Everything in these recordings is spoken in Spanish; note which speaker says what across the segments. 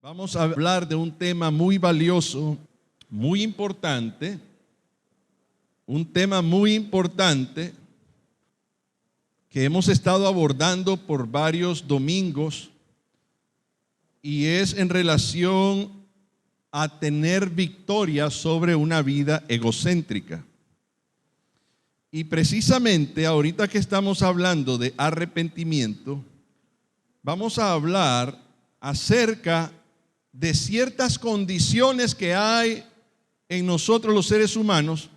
Speaker 1: Vamos a hablar de un tema muy valioso, muy importante, que hemos estado abordando por varios domingos y es en relación a tener victoria sobre una vida egocéntrica. Y precisamente ahorita que estamos hablando de arrepentimiento, vamos a hablar acerca de ciertas condiciones que hay en nosotros los seres humanos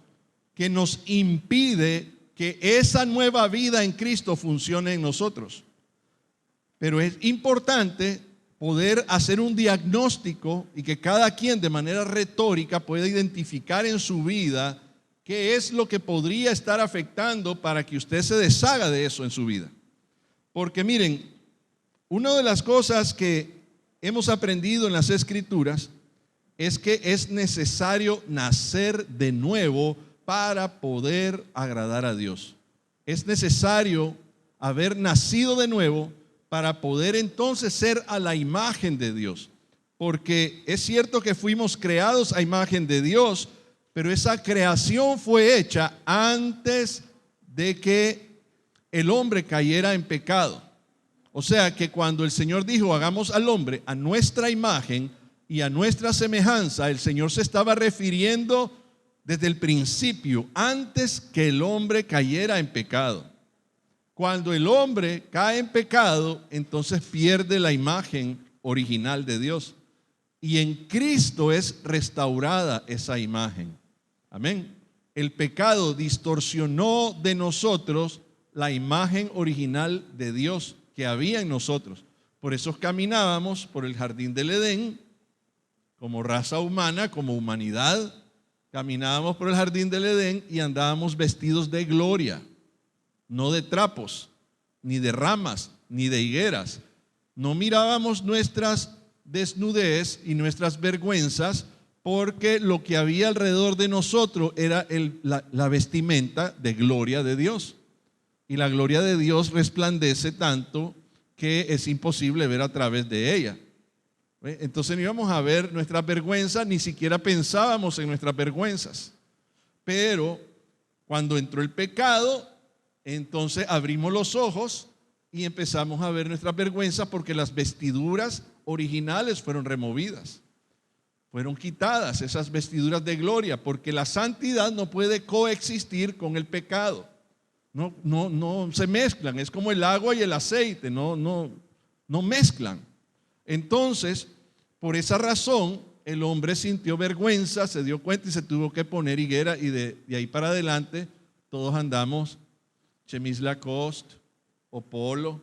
Speaker 1: que nos impide que esa nueva vida en Cristo funcione en nosotros. Pero es importante poder hacer un diagnóstico y que cada quien de manera retórica pueda identificar en su vida qué es lo que podría estar afectando para que usted se deshaga de eso en su vida. Porque miren, una de las cosas que hemos aprendido en las Escrituras es que es necesario nacer de nuevo para poder agradar a Dios. Es necesario haber nacido de nuevo para poder entonces ser a la imagen de Dios. Porque es cierto que fuimos creados a imagen de Dios, pero esa creación fue hecha antes de que el hombre cayera en pecado. O sea que cuando el Señor dijo, hagamos al hombre a nuestra imagen y a nuestra semejanza, el Señor se estaba refiriendo desde el principio, antes que el hombre cayera en pecado. Cuando el hombre cae en pecado, entonces pierde la imagen original de Dios. Y en Cristo es restaurada esa imagen. Amén. El pecado distorsionó de nosotros la imagen original de Dios que había en nosotros. Por eso caminábamos por el jardín del Edén, como raza humana, como humanidad. Caminábamos por el jardín del Edén y andábamos vestidos de gloria, no de trapos, ni de ramas, ni de higueras. No mirábamos nuestras desnudez y nuestras vergüenzas, porque lo que había alrededor de nosotros era la vestimenta de gloria de Dios. Y la gloria de Dios resplandece tanto que es imposible ver a través de ella. Entonces no íbamos a ver nuestras vergüenzas, ni siquiera pensábamos en nuestras vergüenzas. Pero cuando entró el pecado, entonces abrimos los ojos y empezamos a ver nuestras vergüenzas, porque las vestiduras originales fueron removidas. Fueron quitadas esas vestiduras de gloria, porque la santidad no puede coexistir con el pecado. No se mezclan, es como el agua y el aceite, no mezclan. Entonces, por esa razón, el hombre sintió vergüenza, se dio cuenta y se tuvo que poner higuera, y de ahí para adelante todos andamos chemise Lacoste o polo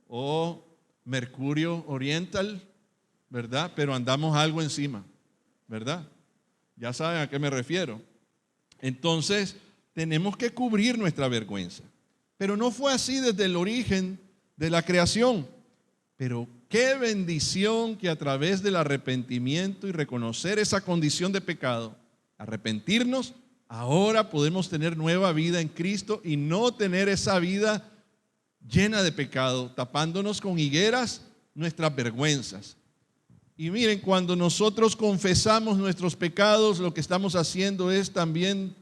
Speaker 1: o Mercurio Oriental, ¿verdad? Pero andamos algo encima, ¿verdad? Ya saben a qué me refiero. Entonces, tenemos que cubrir nuestra vergüenza. Pero no fue así desde el origen de la creación. Pero qué bendición que a través del arrepentimiento y reconocer esa condición de pecado, arrepentirnos, ahora podemos tener nueva vida en Cristo y no tener esa vida llena de pecado, tapándonos con higueras nuestras vergüenzas. Y miren, cuando nosotros confesamos nuestros pecados, lo que estamos haciendo es también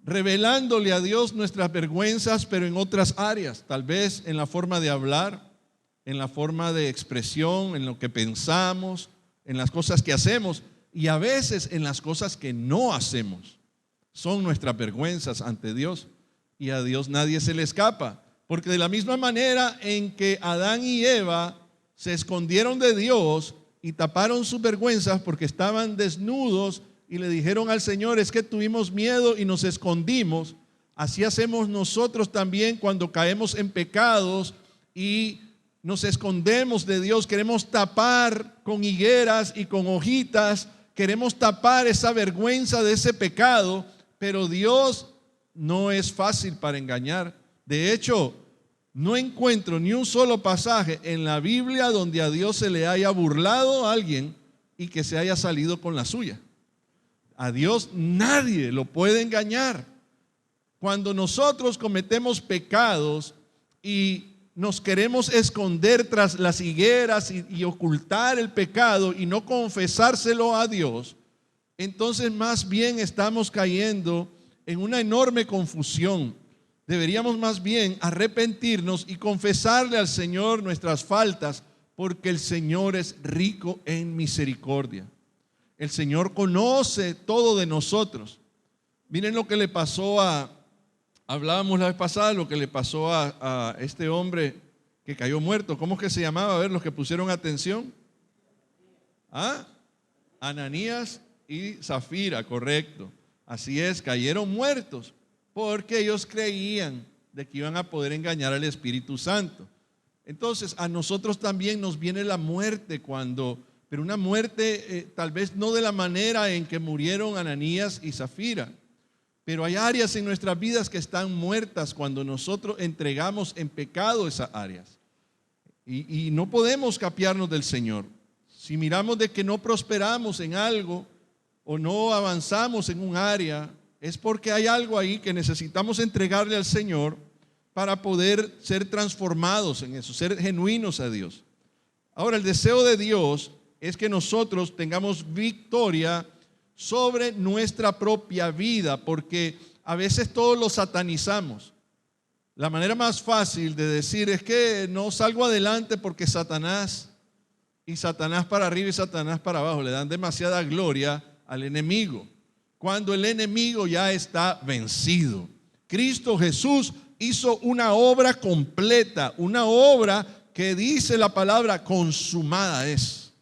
Speaker 1: revelándole a Dios nuestras vergüenzas, pero en otras áreas, tal vez en la forma de hablar, en la forma de expresión, en lo que pensamos, en las cosas que hacemos y a veces en las cosas que no hacemos. Son nuestras vergüenzas ante Dios, y a Dios nadie se le escapa, porque de la misma manera en que Adán y Eva se escondieron de Dios y taparon sus vergüenzas porque estaban desnudos y le dijeron al Señor, es que tuvimos miedo y nos escondimos, así hacemos nosotros también cuando caemos en pecados y nos escondemos de Dios. Queremos tapar con higueras y con hojitas, queremos tapar esa vergüenza de ese pecado, pero Dios no es fácil para engañar. De hecho, no encuentro ni un solo pasaje en la Biblia donde a Dios se le haya burlado a alguien y que se haya salido con la suya. A Dios nadie lo puede engañar. Cuando nosotros cometemos pecados y nos queremos esconder tras las higueras y ocultar el pecado y no confesárselo a Dios, entonces más bien estamos cayendo en una enorme confusión. Deberíamos más bien arrepentirnos y confesarle al Señor nuestras faltas, porque el Señor es rico en misericordia. El Señor conoce todo de nosotros. Miren lo que le pasó hablábamos la vez pasada, lo que le pasó a este hombre que cayó muerto. ¿Cómo es que se llamaba? A ver, los que pusieron atención. Ananías y Zafira, correcto. Así es, cayeron muertos porque ellos creían de que iban a poder engañar al Espíritu Santo. Entonces a nosotros también nos viene la muerte pero una muerte tal vez no de la manera en que murieron Ananías y Zafira, pero hay áreas en nuestras vidas que están muertas cuando nosotros entregamos en pecado esas áreas. Y no podemos capiarnos del Señor. Si miramos de que no prosperamos en algo o no avanzamos en un área, es porque hay algo ahí que necesitamos entregarle al Señor para poder ser transformados en eso, ser genuinos a Dios. Ahora, el deseo de Dios es que nosotros tengamos victoria sobre nuestra propia vida, porque a veces todos lo satanizamos. La manera más fácil de decir es que no salgo adelante porque Satanás para arriba y Satanás para abajo, le dan demasiada gloria al enemigo, cuando el enemigo ya está vencido. Cristo Jesús hizo una obra completa, una obra que dice la palabra consumada es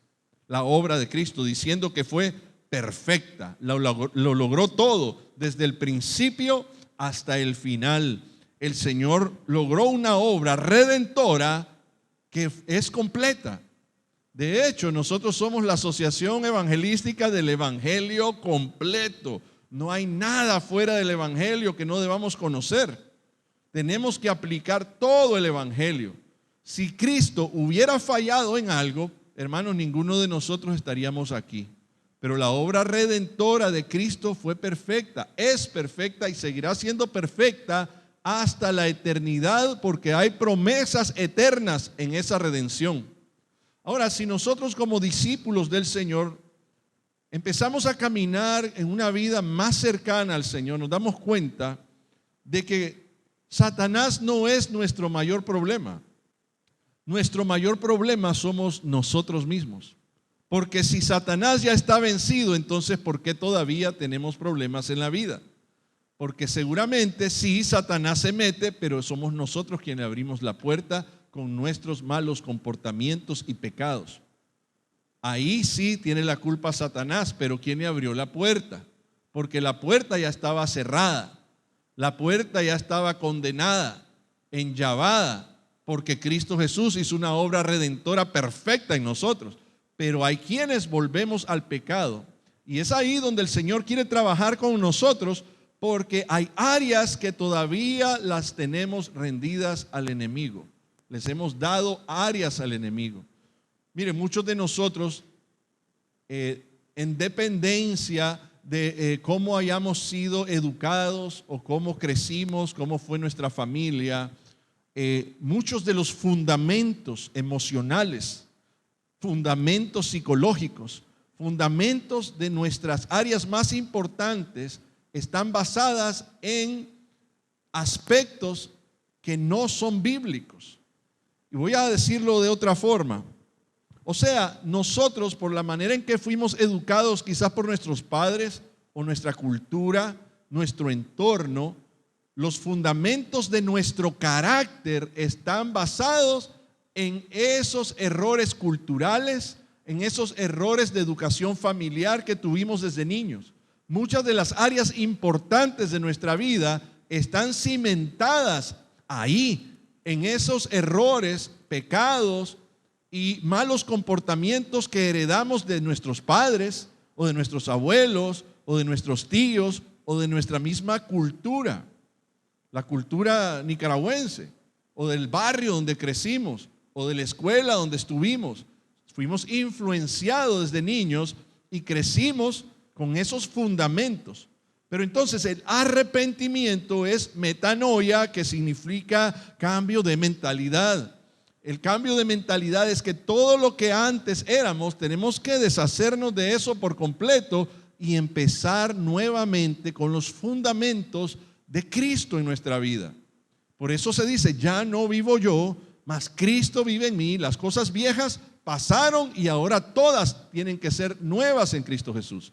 Speaker 1: la obra de Cristo, diciendo que fue perfecta, lo logró todo, desde el principio hasta el final. El Señor logró una obra redentora que es completa. De hecho, nosotros somos la asociación evangelística del Evangelio completo. No hay nada fuera del Evangelio que no debamos conocer. Tenemos que aplicar todo el Evangelio. Si Cristo hubiera fallado en algo, hermanos, ninguno de nosotros estaríamos aquí. Pero la obra redentora de Cristo fue perfecta, es perfecta y seguirá siendo perfecta hasta la eternidad, porque hay promesas eternas en esa redención. Ahora, si nosotros como discípulos del Señor empezamos a caminar en una vida más cercana al Señor, nos damos cuenta de que Satanás no es nuestro mayor problema. Nuestro mayor problema somos nosotros mismos. Porque si Satanás ya está vencido, entonces ¿por qué todavía tenemos problemas en la vida? Porque seguramente sí, Satanás se mete, pero somos nosotros quienes abrimos la puerta con nuestros malos comportamientos y pecados. Ahí sí tiene la culpa Satanás, pero ¿quién le abrió la puerta? Porque la puerta ya estaba cerrada, la puerta ya estaba condenada, enllavada, porque Cristo Jesús hizo una obra redentora perfecta en nosotros. Pero hay quienes volvemos al pecado, y es ahí donde el Señor quiere trabajar con nosotros, porque hay áreas que todavía las tenemos rendidas al enemigo. Les hemos dado áreas al enemigo. Mire, muchos de nosotros, en dependencia de cómo hayamos sido educados o cómo crecimos, cómo fue nuestra familia, muchos de los fundamentos emocionales, fundamentos psicológicos, fundamentos de nuestras áreas más importantes están basadas en aspectos que no son bíblicos. Y voy a decirlo de otra forma. O sea, nosotros, por la manera en que fuimos educados, quizás por nuestros padres o nuestra cultura, nuestro entorno, los fundamentos de nuestro carácter están basados en esos errores culturales, en esos errores de educación familiar que tuvimos desde niños. Muchas de las áreas importantes de nuestra vida están cimentadas ahí, en esos errores, pecados y malos comportamientos que heredamos de nuestros padres o de nuestros abuelos o de nuestros tíos o de nuestra misma cultura, la cultura nicaragüense o del barrio donde crecimos o de la escuela donde estuvimos. Fuimos influenciados desde niños y crecimos con esos fundamentos. Pero entonces el arrepentimiento es metanoia, que significa cambio de mentalidad. El cambio de mentalidad es que todo lo que antes éramos, tenemos que deshacernos de eso por completo y empezar nuevamente con los fundamentos de Cristo en nuestra vida. Por eso se dice, ya no vivo yo, mas Cristo vive en mí. Las cosas viejas pasaron y ahora todas tienen que ser nuevas en Cristo Jesús.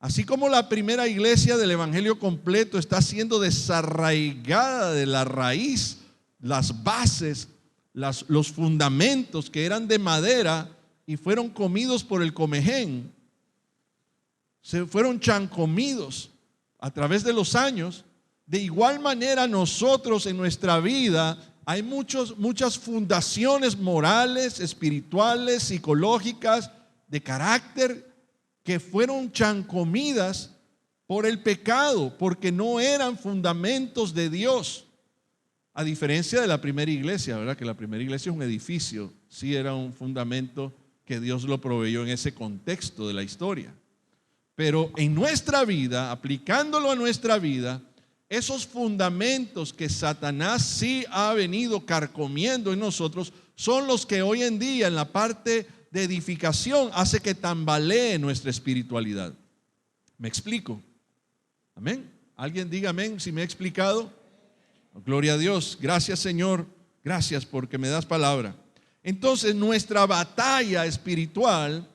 Speaker 1: Así como la primera iglesia del evangelio completo está siendo desarraigada de la raíz, las bases, los fundamentos que eran de madera y fueron comidos por el comején, se fueron chancomidos a través de los años. De igual manera nosotros en nuestra vida hay muchas fundaciones morales, espirituales, psicológicas, de carácter, que fueron chancomidas por el pecado, porque no eran fundamentos de Dios. A diferencia de la primera iglesia, ¿verdad? Que la primera iglesia es un edificio, sí era un fundamento que Dios lo proveyó en ese contexto de la historia. Pero en nuestra vida, aplicándolo a nuestra vida, esos fundamentos que Satanás sí ha venido carcomiendo en nosotros son los que hoy en día en la parte de edificación hace que tambalee nuestra espiritualidad. ¿Me explico? Amén. ¿Alguien diga amén si me he explicado? Gloria a Dios. Gracias, Señor. Gracias porque me das palabra. Entonces nuestra batalla espiritual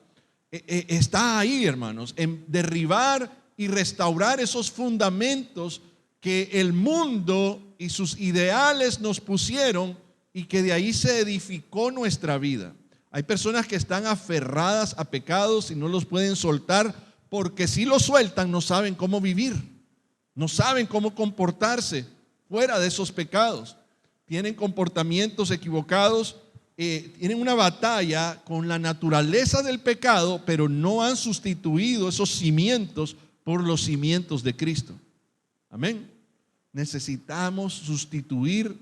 Speaker 1: está ahí, hermanos, en derribar y restaurar esos fundamentos que el mundo y sus ideales nos pusieron y que de ahí se edificó nuestra vida. Hay personas que están aferradas a pecados y no los pueden soltar porque si los sueltan no saben cómo vivir, no saben cómo comportarse fuera de esos pecados. Tienen comportamientos equivocados, tienen una batalla con la naturaleza del pecado, pero no han sustituido esos cimientos por los cimientos de Cristo. Amén. Necesitamos sustituir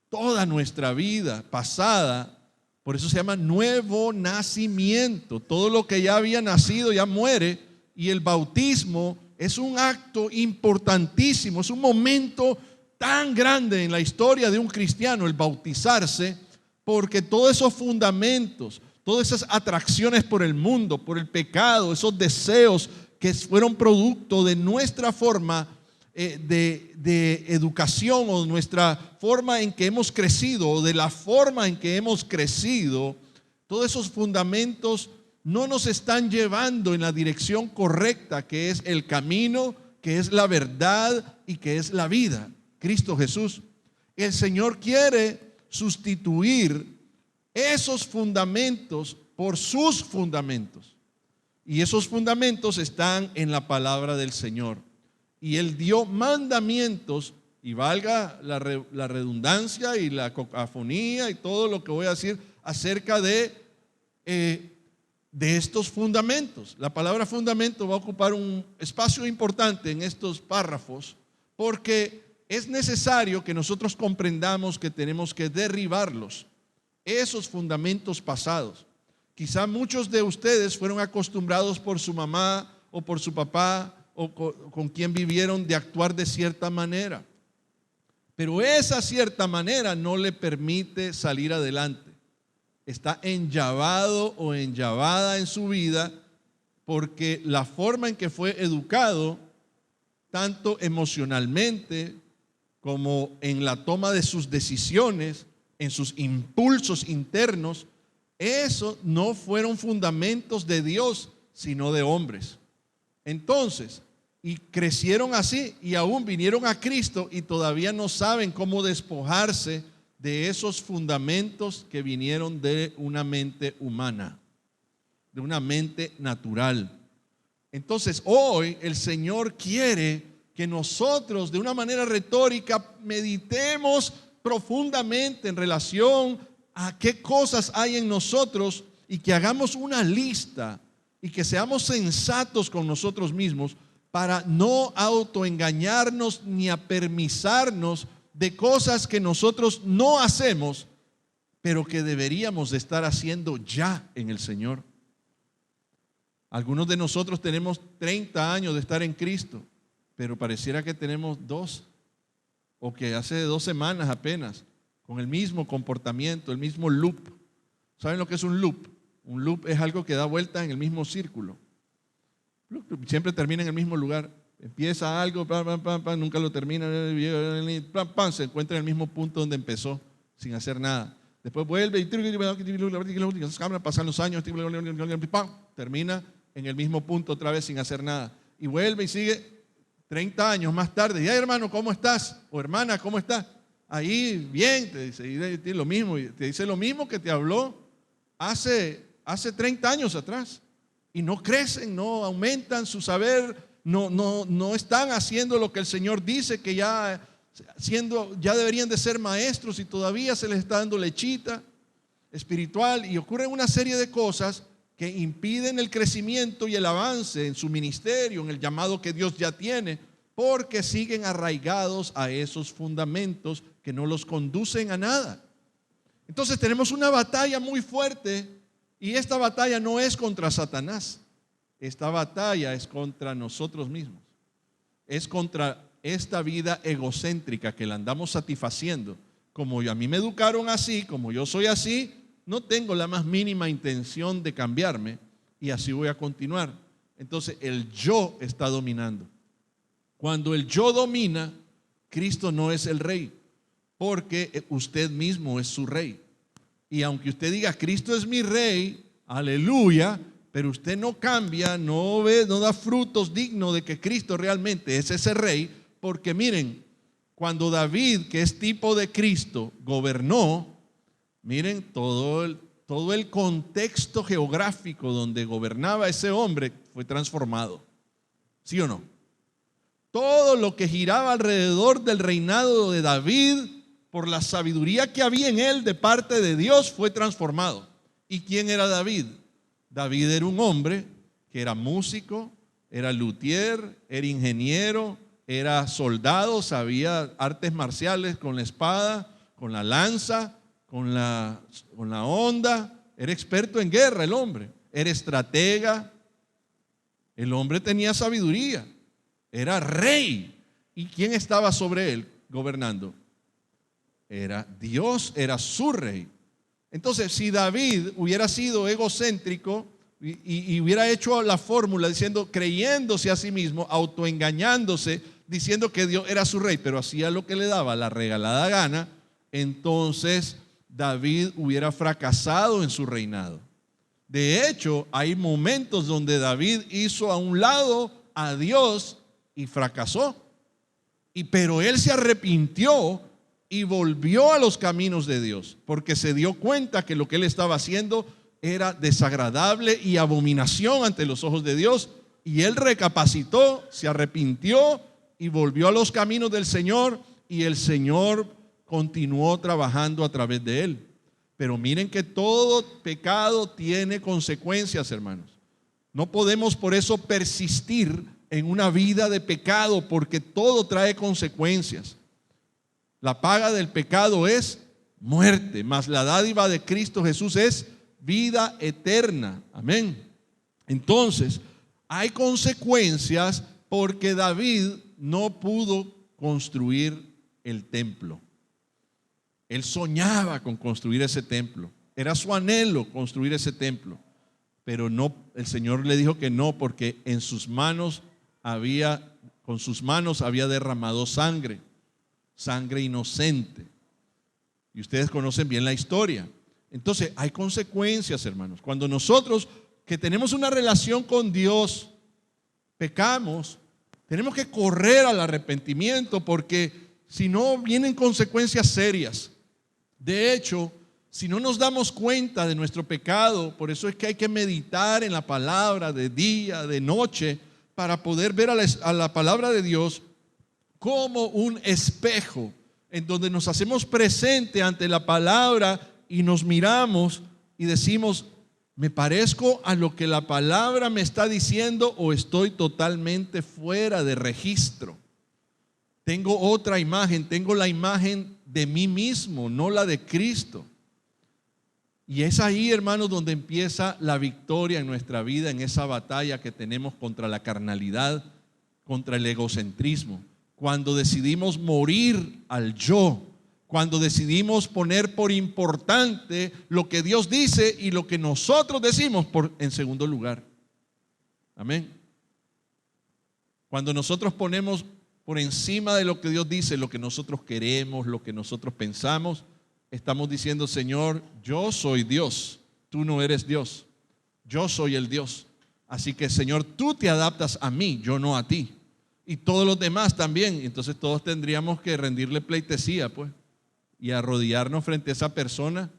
Speaker 1: toda nuestra vida pasada. Por eso se llama nuevo nacimiento. Todo lo que ya había nacido ya muere, y el bautismo es un acto importantísimo, es un momento tan grande en la historia de un cristiano, el bautizarse, porque todos esos fundamentos, todas esas atracciones por el mundo, por el pecado, esos deseos que fueron producto de nuestra forma de educación, o nuestra forma en que hemos crecido, o de la forma en que hemos crecido, todos esos fundamentos no nos están llevando en la dirección correcta, que es el camino, que es la verdad y que es la vida, Cristo Jesús. El Señor quiere sustituir esos fundamentos por sus fundamentos, y esos fundamentos están en la palabra del Señor. Y Él dio mandamientos, y valga la redundancia y la cacofonía y todo lo que voy a decir acerca de estos fundamentos. La palabra fundamento va a ocupar un espacio importante en estos párrafos, porque es necesario que nosotros comprendamos que tenemos que derribarlos, esos fundamentos pasados. Quizá muchos de ustedes fueron acostumbrados por su mamá o por su papá, o con quien vivieron, de actuar de cierta manera, pero esa cierta manera no le permite salir adelante. Está enllavado o enllavada en su vida, porque la forma en que fue educado, tanto emocionalmente como en la toma de sus decisiones, en sus impulsos internos, eso no fueron fundamentos de Dios, sino de hombres. Entonces, y crecieron así, y aún vinieron a Cristo y todavía no saben cómo despojarse de esos fundamentos que vinieron de una mente humana, de una mente natural. Entonces, hoy el Señor quiere que nosotros, de una manera retórica, meditemos profundamente en relación a qué cosas hay en nosotros, y que hagamos una lista y que seamos sensatos con nosotros mismos para no autoengañarnos ni apermisarnos de cosas que nosotros no hacemos, pero que deberíamos de estar haciendo ya en el Señor. Algunos de nosotros tenemos 30 años de estar en Cristo, pero pareciera que tenemos 2, o que hace 2 semanas apenas, con el mismo comportamiento, el mismo loop. ¿Saben lo que es un loop? Un loop es algo que da vuelta en el mismo círculo. Siempre termina en el mismo lugar. Empieza algo, nunca lo termina, se encuentra en el mismo punto donde empezó, sin hacer nada. Después vuelve y pasan los años, termina en el mismo punto otra vez sin hacer nada. Y vuelve y sigue 30 años más tarde. Y hermano, ¿cómo estás? O hermana, ¿cómo estás? Ahí, bien, te dice, y te lo mismo, y te dice lo mismo que te habló hace 30 años atrás. Y no crecen, no aumentan su saber, no están haciendo lo que el Señor dice que ya deberían de ser maestros y todavía se les está dando lechita espiritual, y ocurren una serie de cosas que impiden el crecimiento y el avance en su ministerio, en el llamado que Dios ya tiene, porque siguen arraigados a esos fundamentos que no los conducen a nada. Entonces tenemos una batalla muy fuerte, y esta batalla no es contra Satanás. Esta batalla es contra nosotros mismos. Es contra esta vida egocéntrica que la andamos satisfaciendo. Como a mí me educaron así, como yo soy así, no tengo la más mínima intención de cambiarme, y así voy a continuar. Entonces el yo está dominando. Cuando el yo domina, Cristo no es el rey, porque usted mismo es su rey. Y aunque usted diga, Cristo es mi rey, aleluya, pero usted no cambia, no da frutos dignos de que Cristo realmente es ese rey, porque miren, cuando David, que es tipo de Cristo, gobernó, miren todo el contexto geográfico donde gobernaba ese hombre fue transformado. ¿Sí o no? Todo lo que giraba alrededor del reinado de David, por la sabiduría que había en él de parte de Dios, fue transformado. ¿Y quién era David? David era un hombre que era músico, era luthier, era ingeniero, era soldado, sabía artes marciales con la espada, con la lanza, con la honda. Era experto en guerra el hombre, era estratega. El hombre tenía sabiduría, era rey. ¿Y quién estaba sobre él gobernando? Era Dios, era su rey. Entonces, si David hubiera sido egocéntrico y hubiera hecho la fórmula diciendo, creyéndose a sí mismo, autoengañándose, diciendo que Dios era su rey, pero hacía lo que le daba la regalada gana, entonces David hubiera fracasado en su reinado. De hecho, hay momentos donde David hizo a un lado a Dios y fracasó. Pero él se arrepintió y volvió a los caminos de Dios, porque se dio cuenta que lo que él estaba haciendo era desagradable y abominación ante los ojos de Dios, y él recapacitó, se arrepintió y volvió a los caminos del Señor, y el Señor continuó trabajando a través de él. Pero miren que todo pecado tiene consecuencias, hermanos. No podemos por eso persistir en una vida de pecado, porque todo trae consecuencias. La paga del pecado es muerte, mas la dádiva de Cristo Jesús es vida eterna. Amén. Entonces, hay consecuencias porque David no pudo construir el templo. Él soñaba con construir ese templo. Era su anhelo construir ese templo. Pero no, el Señor le dijo que no, porque con sus manos había derramado sangre inocente. Y ustedes conocen bien la historia. Entonces, hay consecuencias, hermanos. Cuando nosotros, que tenemos una relación con Dios, pecamos, tenemos que correr al arrepentimiento, porque si no, vienen consecuencias serias. De hecho, si no nos damos cuenta de nuestro pecado, por eso es que hay que meditar en la palabra de día, de noche, para poder ver a la palabra de Dios como un espejo en donde nos hacemos presente ante la palabra y nos miramos y decimos, ¿me parezco a lo que la palabra me está diciendo o estoy totalmente fuera de registro? Tengo otra imagen, tengo la imagen de mí mismo, no la de Cristo. Y es ahí, hermanos, donde empieza la victoria en nuestra vida, en esa batalla que tenemos contra la carnalidad contra el egocentrismo, cuando decidimos morir al yo, cuando decidimos poner por importante lo que Dios dice y lo que nosotros decimos en segundo lugar. Amén. Cuando nosotros ponemos por encima de lo que Dios dice, lo que nosotros queremos, lo que nosotros pensamos, estamos diciendo: Señor, yo soy Dios, tú no eres Dios, yo soy el Dios. Así que, Señor, tú te adaptas a mí, yo no a ti. Y todos los demás también. Entonces todos tendríamos que rendirle pleitesía, pues, y arrodillarnos frente a esa persona,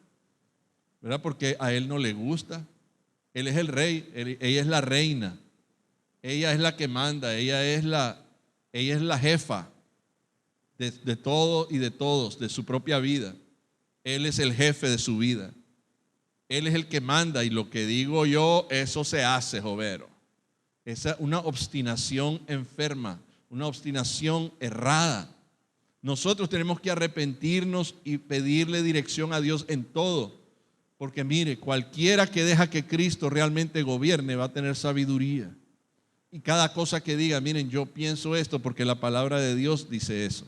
Speaker 1: ¿verdad? Porque a él no le gusta. Él es el rey, ella es la reina, ella es la que manda, ella es la jefa de todo y de todos, de su propia vida. Él es el jefe de su vida. Él es el que manda, y lo que digo yo, eso se hace, jovero. Esa es una obstinación enferma, una obstinación errada. Nosotros tenemos que arrepentirnos y pedirle dirección a Dios en todo. Porque mire, cualquiera que deja que Cristo realmente gobierne va a tener sabiduría. Y cada cosa que diga: miren, yo pienso esto porque la palabra de Dios dice eso.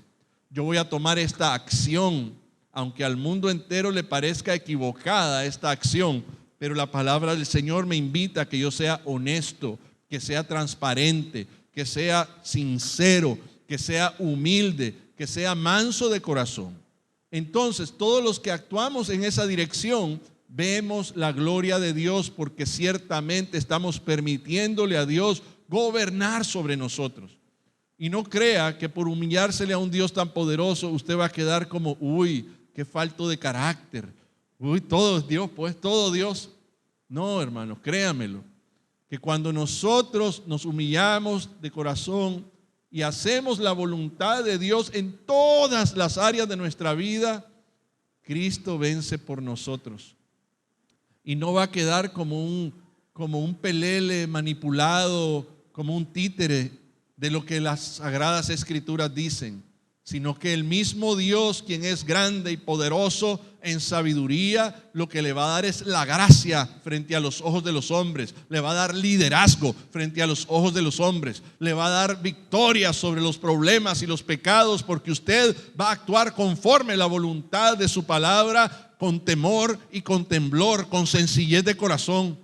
Speaker 1: Yo voy a tomar esta acción, aunque al mundo entero le parezca equivocada esta acción, pero la palabra del Señor me invita a que yo sea honesto, que sea transparente, que sea sincero, que sea humilde, que sea manso de corazón. Entonces, todos los que actuamos en esa dirección vemos la gloria de Dios, porque ciertamente estamos permitiéndole a Dios gobernar sobre nosotros. Y no crea que por humillársele a un Dios tan poderoso usted va a quedar como: uy, qué falto de carácter, uy, todo es Dios, pues todo Dios. No, hermanos, créamelo, que cuando nosotros nos humillamos de corazón y hacemos la voluntad de Dios en todas las áreas de nuestra vida, Cristo vence por nosotros. Y no va a quedar como un pelele manipulado, como un títere de lo que las Sagradas Escrituras dicen, sino que el mismo Dios, quien es grande y poderoso en sabiduría, lo que le va a dar es la gracia frente a los ojos de los hombres, le va a dar liderazgo frente a los ojos de los hombres, le va a dar victoria sobre los problemas y los pecados, porque usted va a actuar conforme a la voluntad de su palabra, con temor y con temblor, con sencillez de corazón.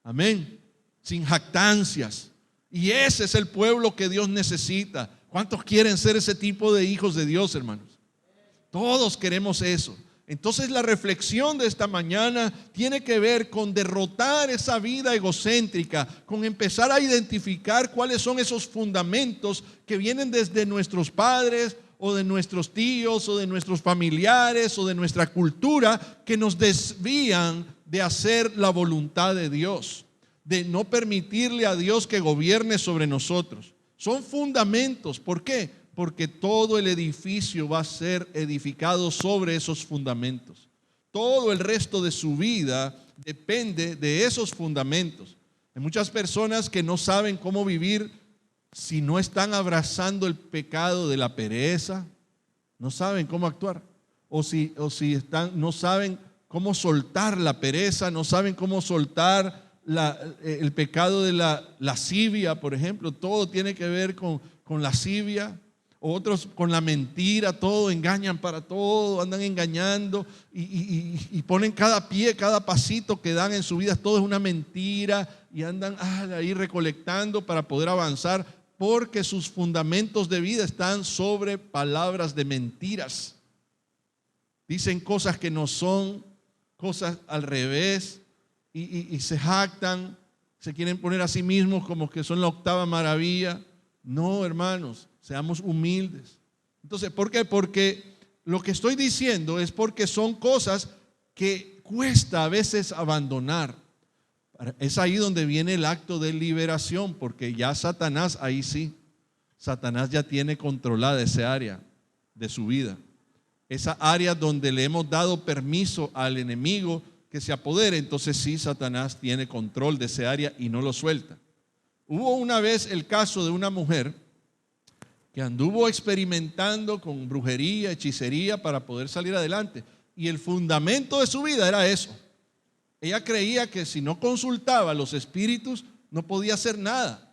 Speaker 1: Amén. Sin jactancias. Y ese es el pueblo que Dios necesita. ¿Cuántos quieren ser ese tipo de hijos de Dios, hermanos? Todos queremos eso. Entonces la reflexión de esta mañana tiene que ver con derrotar esa vida egocéntrica, con empezar a identificar cuáles son esos fundamentos que vienen desde nuestros padres o de nuestros tíos o de nuestros familiares o de nuestra cultura, que nos desvían de hacer la voluntad de Dios, de no permitirle a Dios que gobierne sobre nosotros. Son fundamentos. ¿Por qué? Porque todo el edificio va a ser edificado sobre esos fundamentos. Todo el resto de su vida depende de esos fundamentos. Hay muchas personas que no saben cómo vivir si no están abrazando el pecado de la pereza. No saben cómo actuar. O si no saben cómo soltar la pereza, no saben cómo soltar el pecado de la lascivia, por ejemplo. Todo tiene que ver con lascivia. Otros con la mentira, todo, engañan para todo, andan engañando y ponen cada pie, cada pasito que dan en su vida, todo es una mentira, y andan ahí recolectando para poder avanzar, porque sus fundamentos de vida están sobre palabras de mentiras. Dicen cosas que no son, cosas al revés, y se jactan, se quieren poner a sí mismos como que son la octava maravilla. No, hermanos, seamos humildes. Entonces, ¿por qué? Porque lo que estoy diciendo es porque son cosas que cuesta a veces abandonar. Es ahí donde viene el acto de liberación, porque ya Satanás, ahí sí, Satanás ya tiene controlada esa área de su vida. Esa área donde le hemos dado permiso al enemigo que se apodere. Entonces sí, Satanás tiene control de esa área y no lo suelta. Hubo una vez el caso de una mujer que anduvo experimentando con brujería, hechicería para poder salir adelante. Y el fundamento de su vida era eso. Ella creía que si no consultaba a los espíritus no podía hacer nada.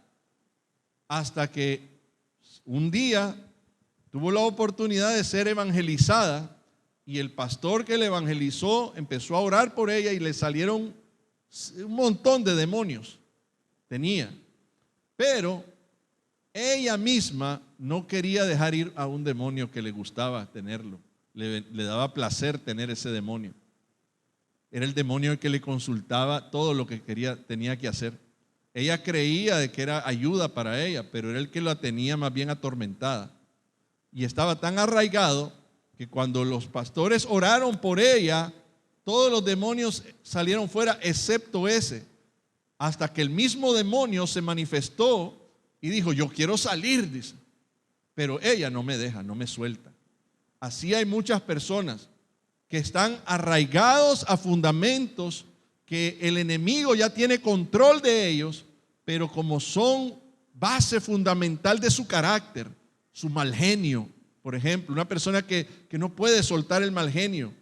Speaker 1: Hasta que un día tuvo la oportunidad de ser evangelizada y el pastor que le evangelizó empezó a orar por ella y le salieron un montón de demonios. Tenía. Pero ella misma no quería dejar ir a un demonio que le gustaba tenerlo. Le daba placer tener ese demonio. Era el demonio el que le consultaba todo lo que tenía que hacer. Ella creía de que era ayuda para ella, pero era el que la tenía más bien atormentada. Y estaba tan arraigado que cuando los pastores oraron por ella, todos los demonios salieron fuera excepto ese. Hasta que el mismo demonio se manifestó y dijo, yo quiero salir, dice. Pero ella no me deja, no me suelta. Así hay muchas personas que están arraigados a fundamentos que el enemigo ya tiene control de ellos, pero como son base fundamental de su carácter, su mal genio, por ejemplo, una persona que no puede soltar el mal genio,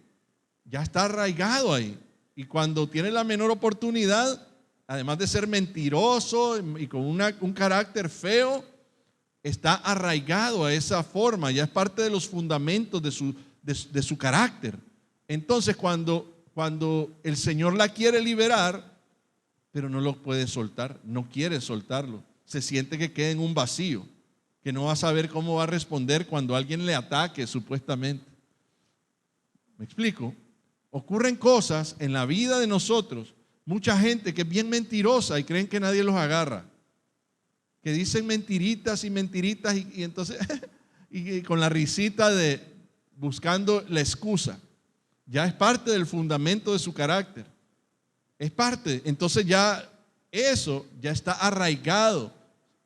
Speaker 1: ya está arraigado ahí. Y cuando tiene la menor oportunidad, además de ser mentiroso y con un carácter feo, está arraigado a esa forma, ya es parte de los fundamentos de su carácter. Entonces cuando el Señor la quiere liberar, pero no lo puede soltar, no quiere soltarlo, se siente que queda en un vacío, que no va a saber cómo va a responder cuando alguien le ataque supuestamente. ¿Me explico? Ocurren cosas en la vida de nosotros, mucha gente que es bien mentirosa y creen que nadie los agarra, que dicen mentiritas y mentiritas y entonces y con la risita de buscando la excusa. Ya es parte del fundamento de su carácter. Es parte, entonces ya eso ya está arraigado.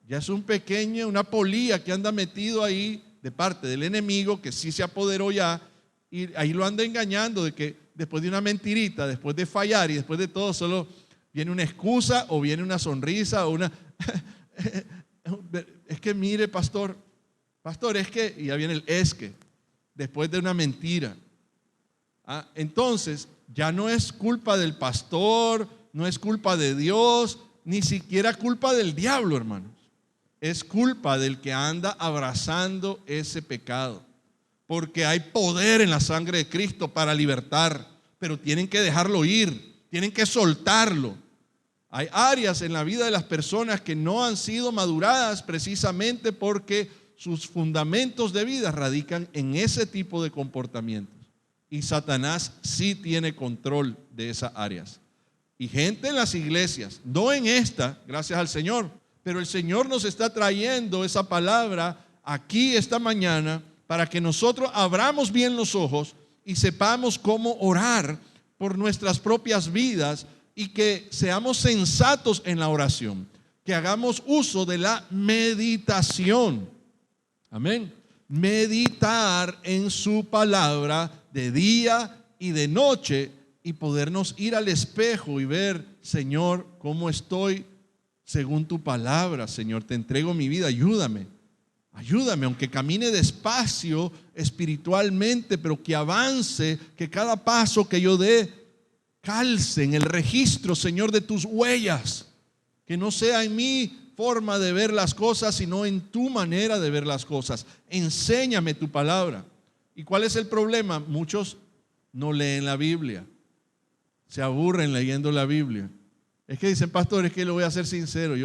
Speaker 1: Ya es una polilla que anda metido ahí de parte del enemigo que sí se apoderó ya y ahí lo anda engañando de que después de una mentirita, después de fallar y después de todo solo viene una excusa o viene una sonrisa o una es que mire pastor es que, y ya viene el es que, después de una mentira. Entonces ya no es culpa del pastor, no es culpa de Dios, ni siquiera culpa del diablo, hermanos. Es culpa del que anda abrazando ese pecado. Porque hay poder en la sangre de Cristo para libertar, pero tienen que dejarlo ir, tienen que soltarlo. Hay áreas en la vida de las personas que no han sido maduradas precisamente porque sus fundamentos de vida radican en ese tipo de comportamientos. Y Satanás sí tiene control de esas áreas. Y gente en las iglesias, no en esta, gracias al Señor, pero el Señor nos está trayendo esa palabra aquí esta mañana para que nosotros abramos bien los ojos y sepamos cómo orar por nuestras propias vidas y que seamos sensatos en la oración, que hagamos uso de la meditación. Amén. Meditar en su palabra de día y de noche y podernos ir al espejo y ver, Señor, cómo estoy según tu palabra. Señor, te entrego mi vida, ayúdame, aunque camine despacio espiritualmente, pero que avance, que cada paso que yo dé calce en el registro, Señor, de tus huellas, que no sea en mi forma de ver las cosas, sino en tu manera de ver las cosas. Enséñame tu palabra. ¿Y cuál es el problema? Muchos no leen la Biblia, se aburren leyendo la Biblia. Es que dicen, pastor, es que lo voy a ser sincero,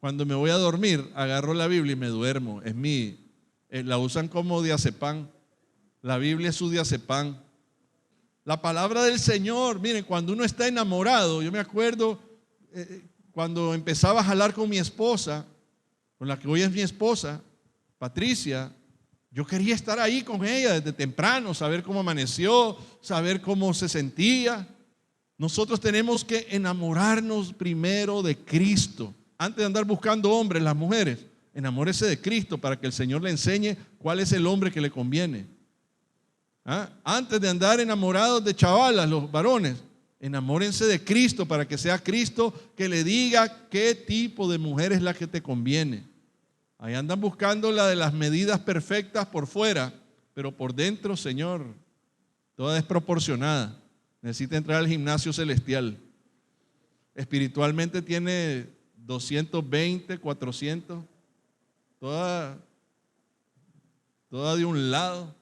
Speaker 1: cuando me voy a dormir, agarro la Biblia y me duermo. La usan como diazepam. La Biblia es su diazepam. La palabra del Señor, miren, cuando uno está enamorado, yo me acuerdo cuando empezaba a jalar con mi esposa, con la que hoy es mi esposa, Patricia, yo quería estar ahí con ella desde temprano, saber cómo amaneció, saber cómo se sentía. Nosotros tenemos que enamorarnos primero de Cristo. Antes de andar buscando hombres, las mujeres, enamórese de Cristo para que el Señor le enseñe cuál es el hombre que le conviene. Antes de andar enamorados de chavalas, los varones, enamórense de Cristo para que sea Cristo que le diga qué tipo de mujer es la que te conviene. Ahí andan buscando la de las medidas perfectas por fuera, pero por dentro, Señor, toda desproporcionada. Necesita entrar al gimnasio celestial. Espiritualmente tiene 220, 400, toda toda de un lado,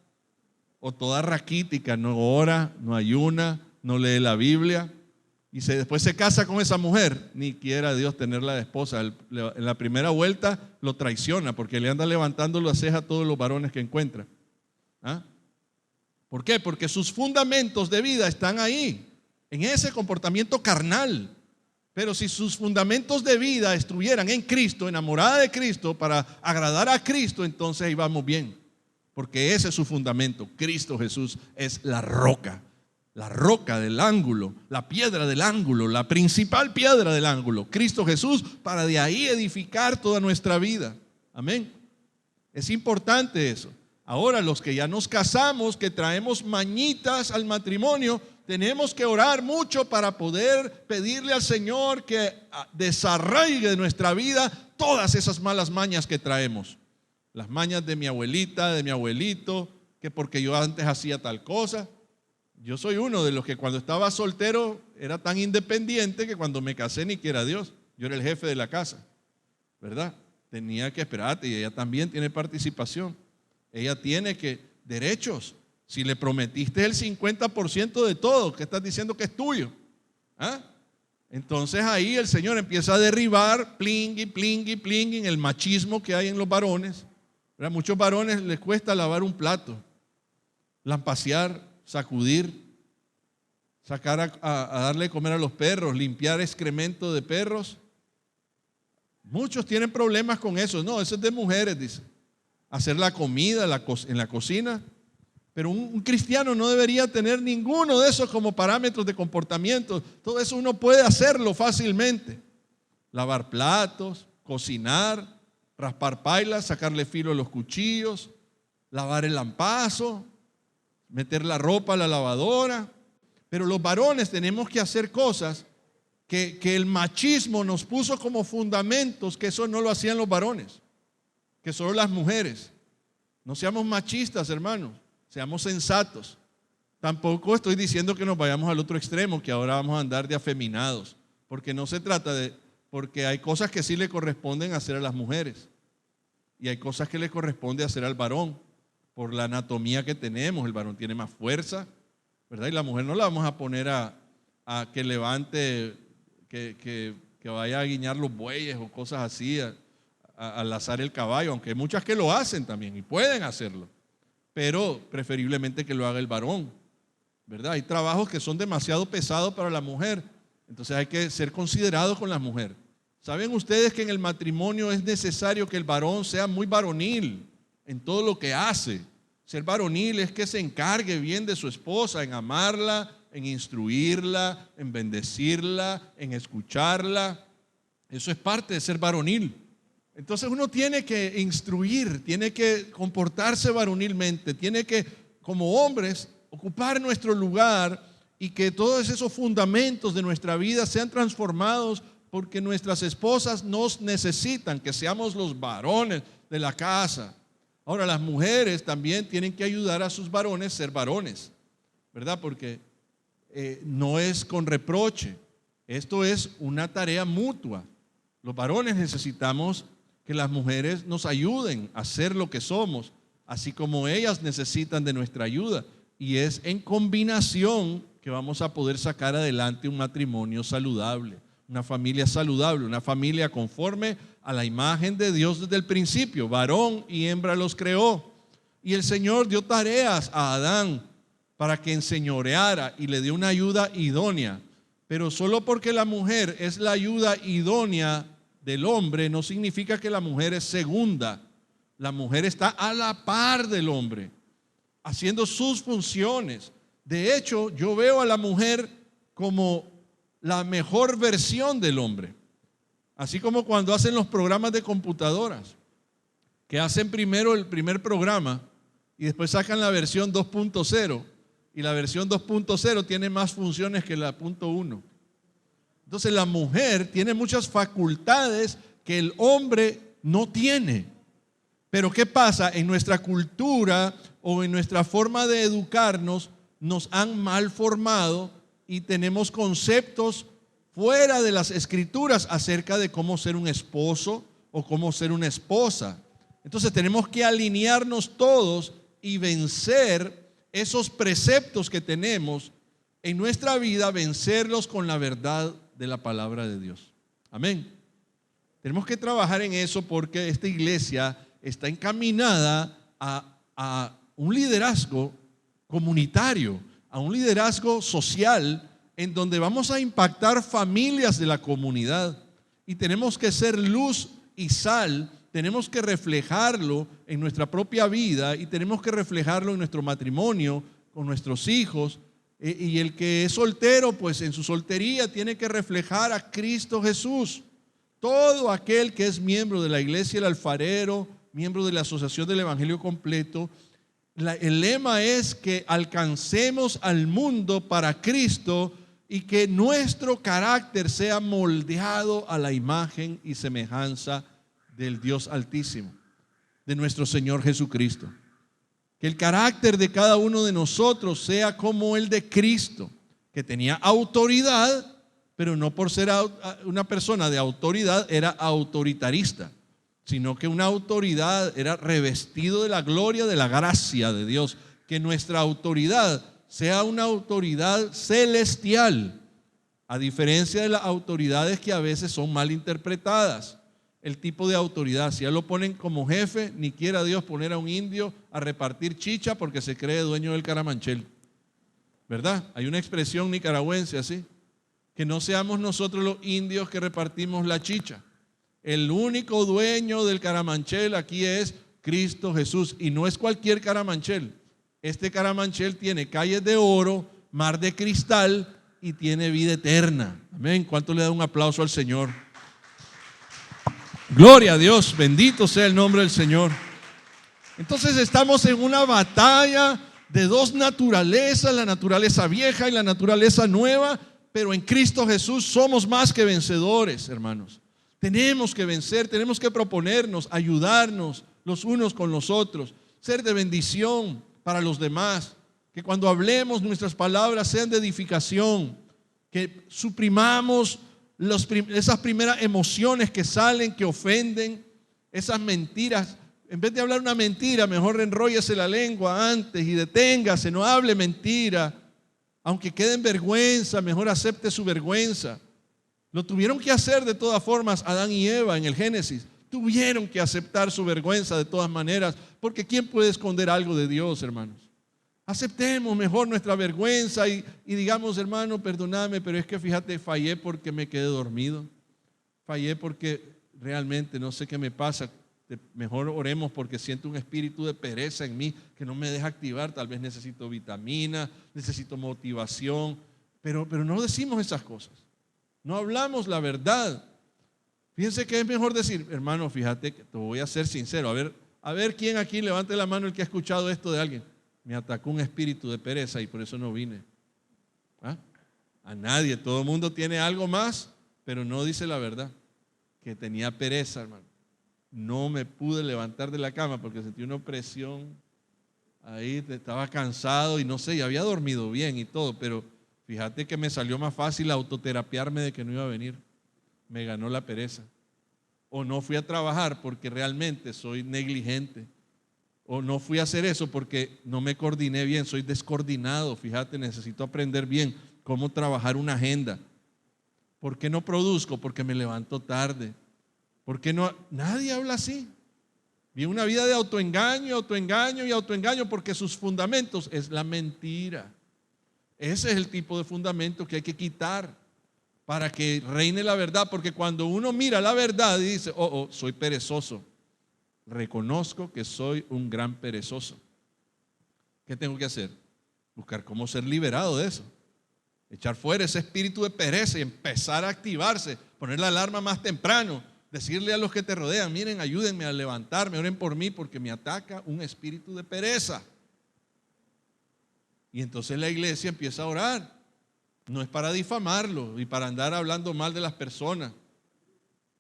Speaker 1: o toda raquítica, no ora, no ayuna, no lee la Biblia, y después se casa con esa mujer, ni quiera Dios tenerla de esposa. En la primera vuelta lo traiciona porque le anda levantando la ceja a todos los varones que encuentra. ¿Ah? ¿Por qué? Porque sus fundamentos de vida están ahí, en ese comportamiento carnal. Pero si sus fundamentos de vida estuvieran en Cristo, enamorada de Cristo, para agradar a Cristo, entonces ahí vamos bien. Porque ese es su fundamento. Cristo Jesús es la roca del ángulo, la piedra del ángulo, la principal piedra del ángulo. Cristo Jesús, para de ahí edificar toda nuestra vida. Amén. Es importante eso. Ahora, los que ya nos casamos, que traemos mañitas al matrimonio, tenemos que orar mucho para poder pedirle al Señor que desarraigue de nuestra vida todas esas malas mañas que traemos. Las mañas de mi abuelita, de mi abuelito, que porque yo antes hacía tal cosa. Yo soy uno de los que cuando estaba soltero era tan independiente que cuando me casé ni quiera Dios. Yo era el jefe de la casa, ¿verdad? Tenía que esperarte, y ella también tiene participación. Ella tiene derechos. Si le prometiste el 50% de todo, ¿qué estás diciendo que es tuyo? ¿Ah? Entonces ahí el Señor empieza a derribar, plingui, el machismo que hay en los varones. A muchos varones les cuesta lavar un plato, lampasear, sacudir, sacar a darle de comer a los perros, limpiar excremento de perros. Muchos tienen problemas con eso. No, eso es de mujeres, dice. Hacer la comida en la cocina. Pero un cristiano no debería tener ninguno de esos como parámetros de comportamiento. Todo eso uno puede hacerlo fácilmente. Lavar platos, cocinar, raspar pailas, sacarle filo a los cuchillos, lavar el lampazo, meter la ropa a la lavadora. Pero los varones tenemos que hacer cosas que el machismo nos puso como fundamentos, que eso no lo hacían los varones, que solo las mujeres. No seamos machistas, hermanos. Seamos sensatos. Tampoco estoy diciendo que nos vayamos al otro extremo, que ahora vamos a andar de afeminados, porque no se trata porque hay cosas que sí le corresponden hacer a las mujeres y hay cosas que le corresponde hacer al varón por la anatomía que tenemos. El varón tiene más fuerza, ¿verdad? Y la mujer no la vamos a poner a que levante, que vaya a guiñar los bueyes o cosas así, a lazar el caballo, aunque hay muchas que lo hacen también y pueden hacerlo. Pero preferiblemente que lo haga el varón, ¿verdad? Hay trabajos que son demasiado pesados para la mujer, entonces hay que ser considerados con la mujer. ¿Saben ustedes que en el matrimonio es necesario que el varón sea muy varonil en todo lo que hace? Ser varonil es que se encargue bien de su esposa, en amarla, en instruirla, en bendecirla, en escucharla. Eso es parte de ser varonil. Entonces uno tiene que instruir, tiene que comportarse varonilmente, tiene que, como hombres, ocupar nuestro lugar y que todos esos fundamentos de nuestra vida sean transformados porque nuestras esposas nos necesitan, que seamos los varones de la casa. Ahora, las mujeres también tienen que ayudar a sus varones a ser varones, ¿verdad? Porque no es con reproche, esto es una tarea mutua. Los varones necesitamos que las mujeres nos ayuden a ser lo que somos, así como ellas necesitan de nuestra ayuda. Y es en combinación que vamos a poder sacar adelante un matrimonio saludable, una familia saludable, una familia conforme a la imagen de Dios desde el principio. Varón y hembra los creó. Y el Señor dio tareas a Adán para que enseñoreara y le dio una ayuda idónea. Pero solo porque la mujer es la ayuda idónea del hombre no significa que la mujer es segunda. La mujer está a la par del hombre, haciendo sus funciones. De hecho, yo veo a la mujer como la mejor versión del hombre. Así como cuando hacen los programas de computadoras, que hacen primero el primer programa y después sacan la versión 2.0, y la versión 2.0 tiene más funciones que la 1.1. Entonces la mujer tiene muchas facultades que el hombre no tiene. Pero ¿qué pasa? En nuestra cultura o en nuestra forma de educarnos nos han mal formado y tenemos conceptos fuera de las escrituras acerca de cómo ser un esposo o cómo ser una esposa. Entonces tenemos que alinearnos todos y vencer esos preceptos que tenemos en nuestra vida, vencerlos con la verdad de la palabra de Dios. Amén. Tenemos que trabajar en eso porque esta iglesia está encaminada a un liderazgo comunitario, a un liderazgo social en donde vamos a impactar familias de la comunidad y tenemos que ser luz y sal, tenemos que reflejarlo en nuestra propia vida y tenemos que reflejarlo en nuestro matrimonio, con nuestros hijos, y el que es soltero, pues en su soltería tiene que reflejar a Cristo Jesús. Todo aquel que es miembro de la Iglesia El Alfarero, miembro de la Asociación del Evangelio Completo, el lema es que alcancemos al mundo para Cristo y que nuestro carácter sea moldeado a la imagen y semejanza del Dios Altísimo, de nuestro Señor Jesucristo. Que el carácter de cada uno de nosotros sea como el de Cristo, que tenía autoridad, pero no por ser una persona de autoridad era autoritarista, sino que una autoridad era revestido de la gloria, de la gracia de Dios. Que nuestra autoridad sea una autoridad celestial, a diferencia de las autoridades que a veces son mal interpretadas. El tipo de autoridad, si ya lo ponen como jefe, ni quiera Dios poner a un indio a repartir chicha porque se cree dueño del Caramanchel, ¿verdad? Hay una expresión nicaragüense así, que no seamos nosotros los indios que repartimos la chicha. El único dueño del Caramanchel aquí es Cristo Jesús, y no es cualquier Caramanchel. Este Caramanchel tiene calles de oro, mar de cristal y tiene vida eterna. Amén. ¿Cuánto le da un aplauso al Señor? Gloria a Dios, bendito sea el nombre del Señor. Entonces estamos en una batalla de dos naturalezas, la naturaleza vieja y la naturaleza nueva, pero en Cristo Jesús somos más que vencedores, hermanos. Tenemos que vencer, tenemos que proponernos, ayudarnos los unos con los otros, ser de bendición para los demás, que cuando hablemos nuestras palabras sean de edificación, que suprimamos esas primeras emociones que salen, que ofenden, esas mentiras. En vez de hablar una mentira, mejor enróllese la lengua antes y deténgase, no hable mentira. Aunque quede en vergüenza, mejor acepte su vergüenza. Lo tuvieron que hacer de todas formas Adán y Eva en el Génesis. Tuvieron que aceptar su vergüenza de todas maneras, porque ¿quién puede esconder algo de Dios, hermanos? Aceptemos mejor nuestra vergüenza y digamos, hermano, perdóname, pero es que fíjate, fallé porque me quedé dormido. Fallé porque realmente no sé qué me pasa. Mejor oremos porque siento un espíritu de pereza en mí que no me deja activar. Tal vez necesito vitamina, necesito motivación, pero no decimos esas cosas. No hablamos la verdad. Fíjense que es mejor decir, hermano, fíjate que te voy a ser sincero. A ver quién aquí levante la mano el que ha escuchado esto de alguien. Me atacó un espíritu de pereza y por eso no vine. ¿Ah? A nadie, todo el mundo tiene algo más, pero no dice la verdad. Que tenía pereza, hermano. No me pude levantar de la cama porque sentí una opresión. Ahí estaba cansado y no sé, y había dormido bien y todo, pero fíjate que me salió más fácil autoterapiarme de que no iba a venir. Me ganó la pereza. O no fui a trabajar porque realmente soy negligente. O no fui a hacer eso porque no me coordiné bien, soy descoordinado. Fíjate, necesito aprender bien cómo trabajar una agenda. ¿Por qué no produzco? Porque me levanto tarde. ¿Por qué no? Nadie habla así. Vive una vida de autoengaño, autoengaño y autoengaño porque sus fundamentos es la mentira. Ese es el tipo de fundamento que hay que quitar para que reine la verdad. Porque cuando uno mira la verdad y dice, soy perezoso. Reconozco que soy un gran perezoso. ¿Qué tengo que hacer? Buscar cómo ser liberado de eso. Echar fuera ese espíritu de pereza y empezar a activarse. Poner la alarma más temprano. Decirle a los que te rodean, miren, ayúdenme a levantarme, oren por mí porque me ataca un espíritu de pereza. Y entonces la iglesia empieza a orar. No es para difamarlo y para andar hablando mal de las personas.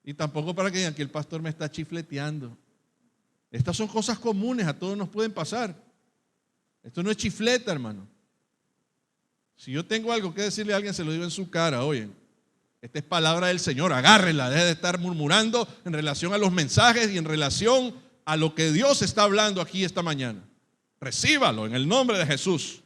Speaker 1: Y tampoco para que digan que el pastor me está chifleteando. Estas son cosas comunes, a todos nos pueden pasar. Esto no es chifleta, hermano. Si yo tengo algo que decirle a alguien, se lo digo en su cara. Oye, esta es palabra del Señor, agárrenla, deje de estar murmurando en relación a los mensajes y en relación a lo que Dios está hablando aquí esta mañana. Recíbalo en el nombre de Jesús.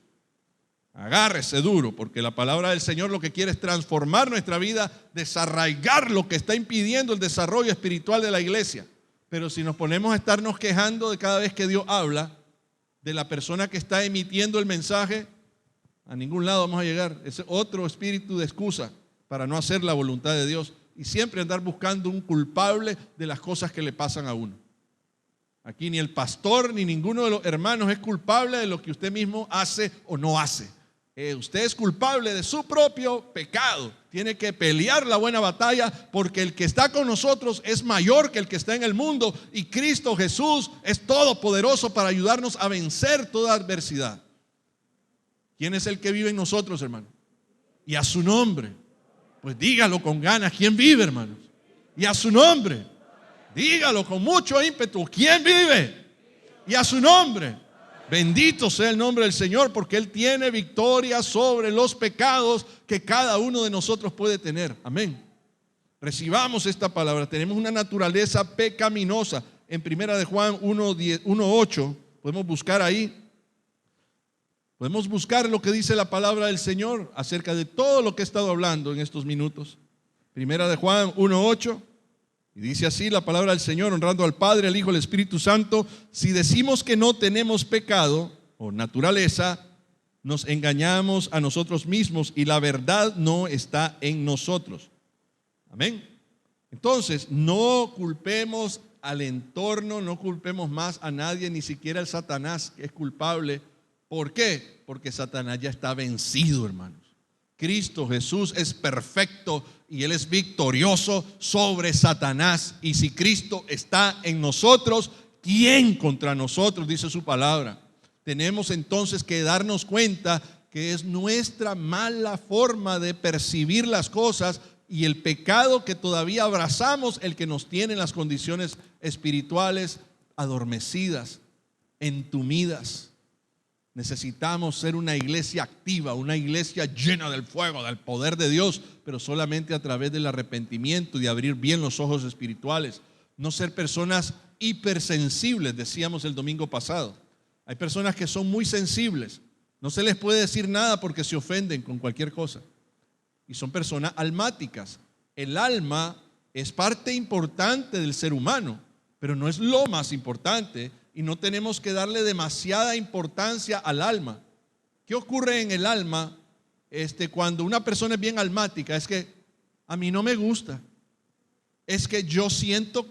Speaker 1: Agárrese duro, porque la palabra del Señor lo que quiere es transformar nuestra vida, desarraigar lo que está impidiendo el desarrollo espiritual de la iglesia. Pero si nos ponemos a estarnos quejando de cada vez que Dios habla, de la persona que está emitiendo el mensaje, a ningún lado vamos a llegar. Es otro espíritu de excusa para no hacer la voluntad de Dios y siempre andar buscando un culpable de las cosas que le pasan a uno. Aquí ni el pastor ni ninguno de los hermanos es culpable de lo que usted mismo hace o no hace. Usted es culpable de su propio pecado. Tiene que pelear la buena batalla, porque el que está con nosotros es mayor que el que está en el mundo, y Cristo Jesús es todopoderoso para ayudarnos a vencer toda adversidad. ¿Quién es el que vive en nosotros, hermano? Y a su nombre, pues dígalo con ganas. ¿Quién vive, hermanos? Y a su nombre, dígalo con mucho ímpetu. ¿Quién vive? Y a su nombre. Bendito sea el nombre del Señor, porque Él tiene victoria sobre los pecados que cada uno de nosotros puede tener. Amén. Recibamos esta palabra. Tenemos una naturaleza pecaminosa. En primera de Juan 1:8, podemos buscar ahí. Podemos buscar lo que dice la palabra del Señor acerca de todo lo que he estado hablando en estos minutos. Primera de Juan 1:8. Y dice así la palabra del Señor, honrando al Padre, al Hijo, al Espíritu Santo: si decimos que no tenemos pecado o naturaleza, nos engañamos a nosotros mismos y la verdad no está en nosotros. Amén. Entonces, no culpemos al entorno, no culpemos más a nadie, ni siquiera al Satanás, que es culpable. ¿Por qué? Porque Satanás ya está vencido, hermanos. Cristo Jesús es perfecto y Él es victorioso sobre Satanás. Y si Cristo está en nosotros, ¿quién contra nosotros? Dice su palabra. Tenemos entonces que darnos cuenta que es nuestra mala forma de percibir las cosas y el pecado que todavía abrazamos el que nos tiene en las condiciones espirituales adormecidas, entumidas. Necesitamos ser una iglesia activa, una iglesia llena del fuego, del poder de Dios, pero solamente a través del arrepentimiento y de abrir bien los ojos espirituales. No ser personas hipersensibles, decíamos el domingo pasado. Hay personas que son muy sensibles, no se les puede decir nada porque se ofenden con cualquier cosa. Y son personas almáticas. El alma es parte importante del ser humano, pero no es lo más importante. Y no tenemos que darle demasiada importancia al alma. ¿Qué ocurre en el alma cuando una persona es bien almática? Es que a mí no me gusta. Es que yo siento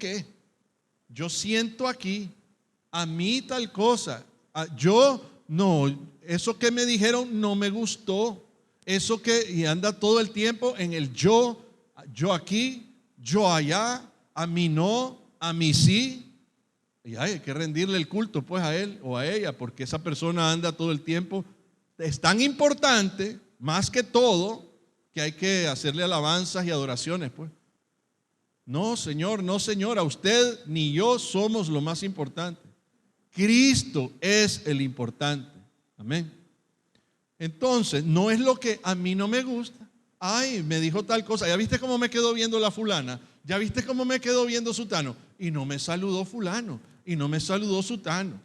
Speaker 1: aquí, a mí tal cosa. Yo no, eso que me dijeron no me gustó. Eso y anda todo el tiempo en el yo aquí, yo allá, a mí no, a mí sí. Y hay que rendirle el culto pues a él o a ella, porque esa persona anda todo el tiempo. Es tan importante, más que todo, que hay que hacerle alabanzas y adoraciones pues. No, señor, no, señora, usted ni yo somos lo más importante. Cristo es el importante. Amén. Entonces, no es lo que a mí no me gusta. Ay, me dijo tal cosa. ¿Ya viste cómo me quedó viendo la fulana? ¿Ya viste cómo me quedó viendo sutano? Y no me saludó fulano. Y no me saludó sutano.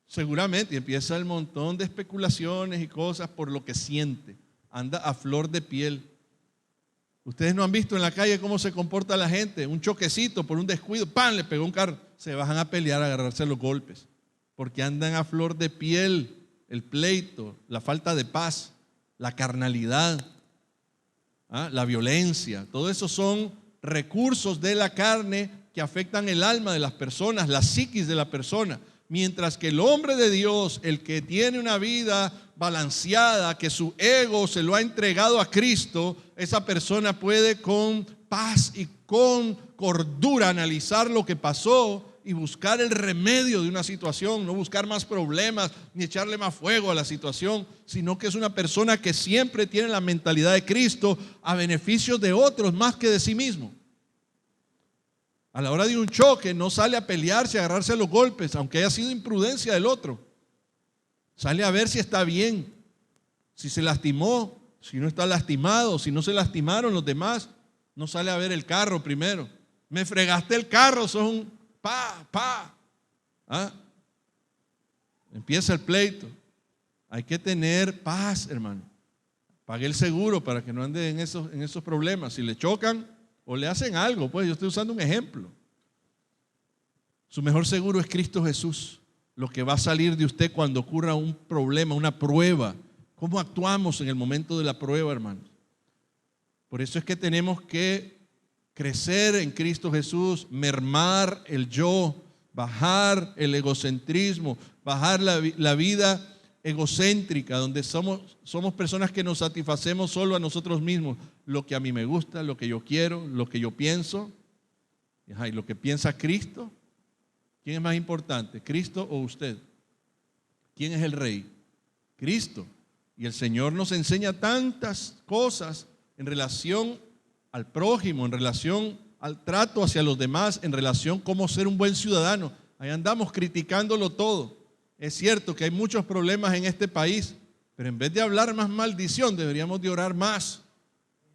Speaker 1: Seguramente empieza el montón de especulaciones y cosas por lo que siente. Anda a flor de piel. Ustedes no han visto en la calle cómo se comporta la gente. Un choquecito por un descuido, ¡pam!, le pegó un carro. Se bajan a pelear, a agarrarse los golpes. Porque andan a flor de piel. El pleito, la falta de paz, la carnalidad, la violencia. Todo eso son recursos de la carne que afectan el alma de las personas, la psiquis de la persona. Mientras que el hombre de Dios, el que tiene una vida balanceada, que su ego se lo ha entregado a Cristo, esa persona puede con paz y con cordura analizar lo que pasó y buscar el remedio de una situación, no buscar más problemas ni echarle más fuego a la situación, sino que es una persona que siempre tiene la mentalidad de Cristo a beneficio de otros más que de sí mismo. A la hora de un choque no sale a pelearse, a agarrarse a los golpes, aunque haya sido imprudencia del otro. Sale a ver si está bien, si se lastimó, si no está lastimado, si no se lastimaron los demás. No sale a ver el carro primero. Me fregaste el carro, sos un ¿Ah? Empieza el pleito. Hay que tener paz, hermano. Pague el seguro para que no ande en esos problemas. Si le chocan o le hacen algo, pues yo estoy usando un ejemplo. Su mejor seguro es Cristo Jesús. Lo que va a salir de usted cuando ocurra un problema, una prueba. ¿Cómo actuamos en el momento de la prueba, hermanos? Por eso es que tenemos que crecer en Cristo Jesús, mermar el yo, bajar el egocentrismo, bajar la vida egocéntrica, donde somos personas que nos satisfacemos solo a nosotros mismos. Lo que a mí me gusta, lo que yo quiero, lo que yo pienso, y lo que piensa Cristo. ¿Quién es más importante, Cristo o usted? ¿Quién es el rey? Cristo. Y el Señor nos enseña tantas cosas en relación al prójimo, en relación al trato hacia los demás, en relación a cómo ser un buen ciudadano. Ahí andamos criticándolo todo. Es cierto que hay muchos problemas en este país, pero en vez de hablar más maldición, deberíamos de orar más.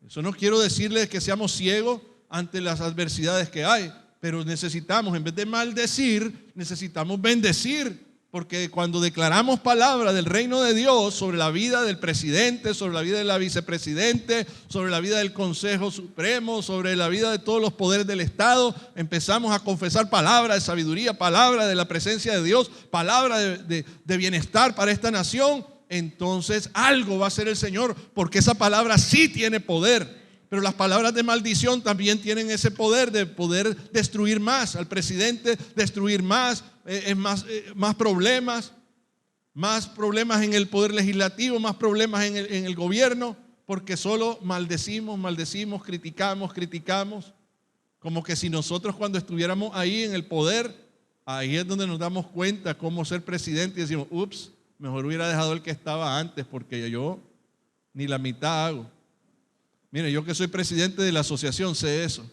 Speaker 1: Eso no quiero decirles que seamos ciegos ante las adversidades que hay, pero necesitamos, en vez de maldecir, necesitamos bendecir. Porque cuando declaramos palabra del reino de Dios sobre la vida del presidente, sobre la vida de la vicepresidente, sobre la vida del Consejo Supremo, sobre la vida de todos los poderes del Estado, empezamos a confesar palabra de sabiduría, palabra de la presencia de Dios, palabra de bienestar para esta nación. Entonces algo va a hacer el Señor, porque esa palabra sí tiene poder. Pero las palabras de maldición también tienen ese poder de poder destruir más al presidente, destruir más problemas en el poder legislativo, más problemas en el gobierno, porque solo maldecimos, criticamos, como que si nosotros cuando estuviéramos ahí en el poder, ahí es donde nos damos cuenta cómo ser presidente y decimos, ups, mejor hubiera dejado el que estaba antes, porque yo ni la mitad hago. Mire, yo que soy presidente de la asociación sé eso.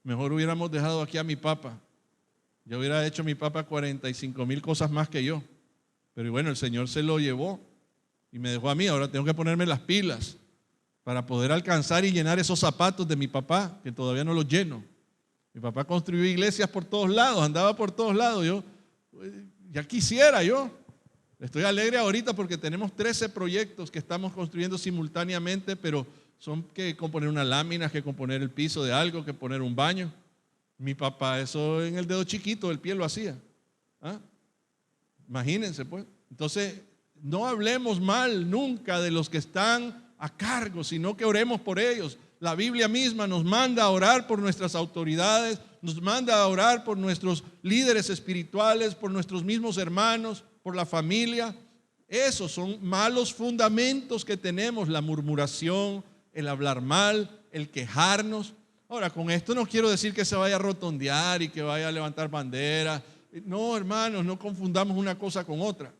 Speaker 1: Mejor hubiéramos dejado aquí a mi papá. Yo hubiera hecho mi papá 45,000 cosas más que yo. Pero bueno, el Señor se lo llevó y me dejó a mí. Ahora tengo que ponerme las pilas para poder alcanzar y llenar esos zapatos de mi papá, que todavía no los lleno. Mi papá construyó iglesias por todos lados, andaba por todos lados. Yo ya quisiera yo. Estoy alegre ahorita porque tenemos 13 proyectos que estamos construyendo simultáneamente, pero son que componer una lámina, que componer el piso de algo, que poner un baño. Mi papá eso en el dedo chiquito del pie lo hacía. ¿Ah? Imagínense pues. Entonces, no hablemos mal nunca de los que están a cargo, sino que oremos por ellos. La Biblia misma nos manda a orar por nuestras autoridades, nos manda a orar por nuestros líderes espirituales, por nuestros mismos hermanos, por la familia. Esos son malos fundamentos que tenemos, la murmuración, el hablar mal, el quejarnos. Ahora, con esto no quiero decir que se vaya a rotondear y que vaya a levantar banderas. No, hermanos, no confundamos una cosa con otra.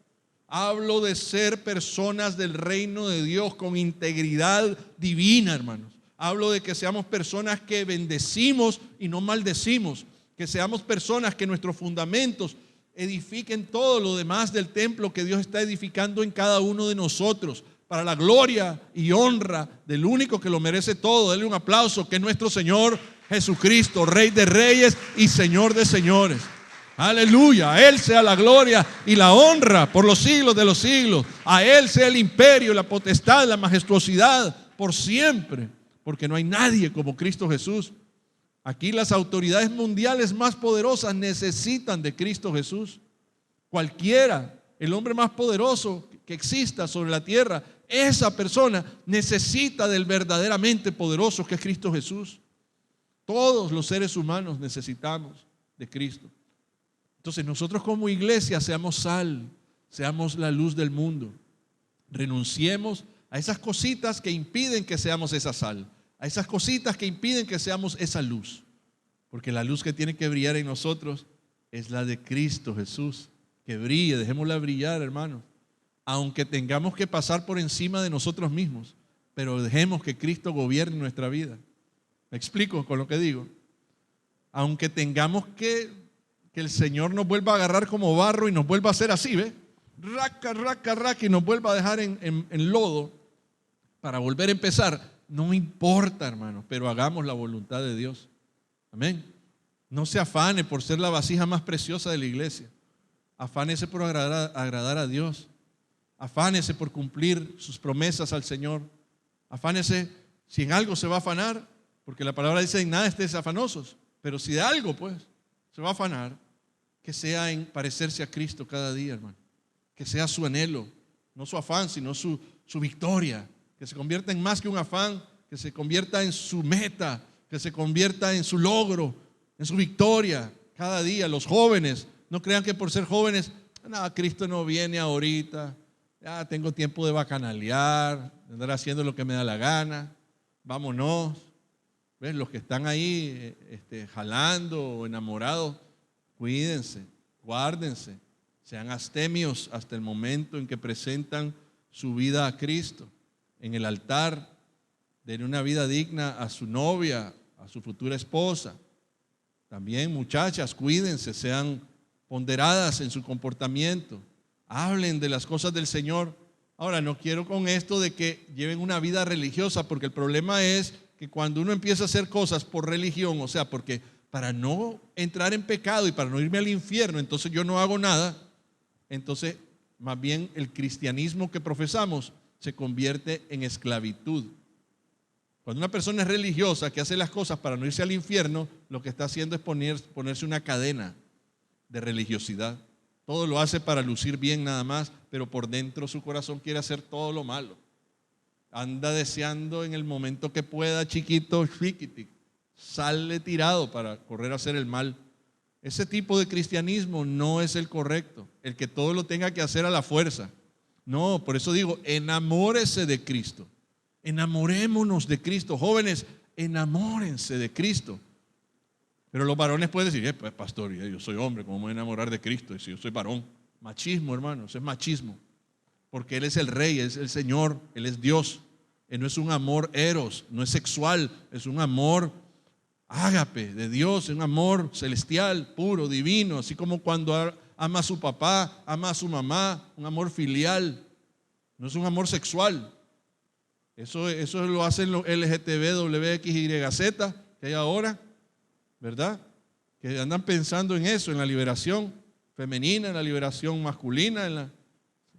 Speaker 1: Hablo de ser personas del reino de Dios con integridad divina, hermanos. Hablo de que seamos personas que bendecimos y no maldecimos. Que seamos personas que nuestros fundamentos edifiquen todo lo demás del templo que Dios está edificando en cada uno de nosotros, para la gloria y honra del único que lo merece todo. Denle un aplauso, que es nuestro Señor Jesucristo, Rey de reyes y Señor de señores. Aleluya, a Él sea la gloria y la honra por los siglos de los siglos. A Él sea el imperio, la potestad, la majestuosidad por siempre, porque no hay nadie como Cristo Jesús. Aquí las autoridades mundiales más poderosas necesitan de Cristo Jesús. Cualquiera, el hombre más poderoso que exista sobre la tierra, esa persona necesita del verdaderamente poderoso que es Cristo Jesús. Todos los seres humanos necesitamos de Cristo. Entonces nosotros como iglesia seamos sal, seamos la luz del mundo. Renunciemos a esas cositas que impiden que seamos esa sal, a esas cositas que impiden que seamos esa luz. Porque la luz que tiene que brillar en nosotros es la de Cristo Jesús. Que brille, dejémosla brillar, hermanos. Aunque tengamos que pasar por encima de nosotros mismos, pero dejemos que Cristo gobierne nuestra vida. ¿Me explico con lo que digo? Aunque tengamos que el Señor nos vuelva a agarrar como barro y nos vuelva a hacer así, ¿ve? Raca, y nos vuelva a dejar en lodo para volver a empezar. No importa, hermanos, pero hagamos la voluntad de Dios. Amén. No se afane por ser la vasija más preciosa de la iglesia. Afánese por agradar a Dios. Afánese por cumplir sus promesas al Señor. Afánese si en algo se va a afanar, porque la palabra dice: en nada estéis afanosos. Pero si de algo, pues, se va a afanar, que sea en parecerse a Cristo cada día, hermano. Que sea su anhelo, no su afán, sino su victoria. Que se convierta en más que un afán, que se convierta en su meta, que se convierta en su logro, en su victoria cada día. Los jóvenes, no crean que por ser jóvenes, no, Cristo no viene ahorita, ya tengo tiempo de bacanalear, de andar haciendo lo que me da la gana, vámonos. ¿Ves? Los que están ahí jalando o enamorados, cuídense, guárdense, sean abstemios hasta el momento en que presentan su vida a Cristo en el altar. Den una vida digna a su novia, a su futura esposa. También, muchachas, cuídense, sean ponderadas en su comportamiento. Hablen de las cosas del Señor. Ahora, no quiero con esto de que lleven una vida religiosa, porque el problema es que cuando uno empieza a hacer cosas por religión, o sea, porque para no entrar en pecado y para no irme al infierno, entonces yo no hago nada, entonces más bien el cristianismo que profesamos se convierte en esclavitud. Cuando una persona es religiosa que hace las cosas para no irse al infierno, lo que está haciendo es ponerse una cadena de religiosidad. Todo lo hace para lucir bien nada más, pero por dentro su corazón quiere hacer todo lo malo. Anda deseando en el momento que pueda, chiquito, sale tirado para correr a hacer el mal. Ese tipo de cristianismo no es el correcto, el que todo lo tenga que hacer a la fuerza. No, por eso digo, enamórese de Cristo. Enamorémonos de Cristo. Jóvenes, enamórense de Cristo. Pero los varones pueden decir: pues, pastor, yo soy hombre, ¿cómo me voy a enamorar de Cristo? Y si yo soy varón. Machismo, hermano, eso es machismo. Porque Él es el Rey, Él es el Señor, Él es Dios. Él no es un amor eros, no es sexual, es un amor ágape de Dios, un amor celestial, puro, divino. Así como cuando ama a su papá, ama a su mamá, un amor filial. No es un amor sexual. Eso lo hacen los LGTB, WXYZ que hay ahora, ¿verdad? Que andan pensando en eso, en la liberación femenina, en la liberación masculina,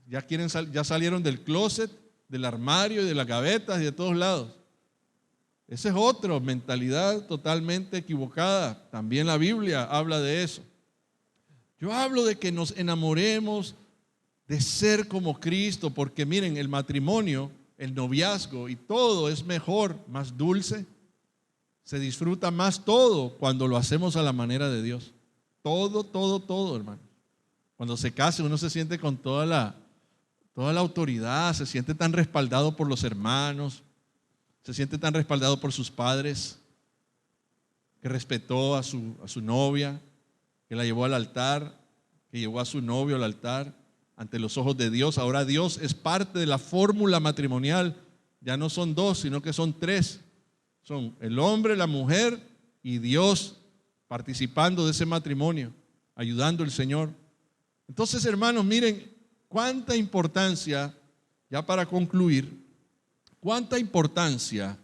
Speaker 1: ya salieron del closet, del armario y de las gavetas y de todos lados. Esa es otra mentalidad totalmente equivocada. También la Biblia habla de eso. Yo hablo de que nos enamoremos de ser como Cristo, porque miren, el matrimonio, el noviazgo y todo es mejor, más dulce. Se disfruta más todo cuando lo hacemos a la manera de Dios. Todo, hermano. Cuando se casa uno se siente con toda la autoridad, se siente tan respaldado por los hermanos, se siente tan respaldado por sus padres, que respetó a su novia, que la llevó al altar, que llevó a su novio al altar ante los ojos de Dios. Ahora Dios es parte de la fórmula matrimonial. Ya no son dos, sino que son tres. Son el hombre, la mujer y Dios participando de ese matrimonio, ayudando al Señor. Entonces, hermanos, miren cuánta importancia, ya para concluir, cuánta importancia